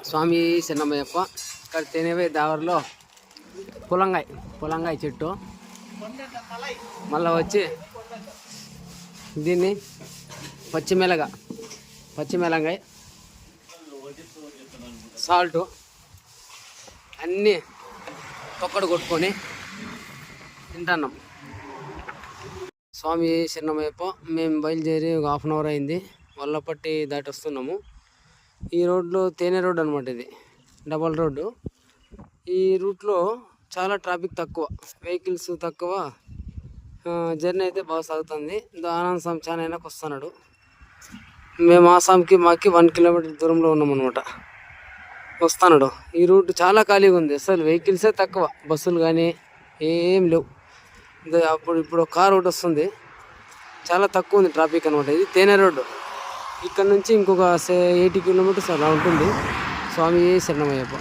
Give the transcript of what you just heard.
స్వామి చిన్నమయ్యప్ప. ఇక్కడ తినేవే దావరిలో పులంగాయ చెట్టు. మళ్ళీ వచ్చి దీన్ని పచ్చిమిలంగాయ సాల్టు అన్నీ తొక్కడు కొట్టుకొని తింటున్నాం. స్వామి చిన్నమయ్యప్ప. మేము బయలుదేరి ఒక 1/2 అవర్ అయింది. వల్లపట్టి దాటి వస్తున్నాము. ఈ రోడ్లో తేనె రోడ్డు అనమాట. ఇది డబల్ రోడ్డు. ఈ రూట్లో చాలా ట్రాఫిక్ తక్కువ, వెహికల్స్ తక్కువ, జర్నీ అయితే బాగా సాగుతుంది. ఆనంద్ స్వామి చాలా అయినాక వస్తున్నాడు. మేము ఆసాంకి మాకి 1 కిలోమీటర్ దూరంలో ఉన్నాం అనమాట. వస్తున్నాడు. ఈ రూట్ చాలా ఖాళీగా ఉంది. అసలు వెహికల్సే తక్కువ, బస్సులు కానీ ఏం లేవు. ఇప్పుడు కార్ ఒకటి వస్తుంది. చాలా తక్కువ ఉంది ట్రాఫిక్ అనమాట. ఇది తేనె రోడ్డు. ఇక్కడ నుంచి ఇంకొక 80 కిలోమీటర్స్ అలా ఉంటుంది. స్వామి శరణమయ్యప్ప.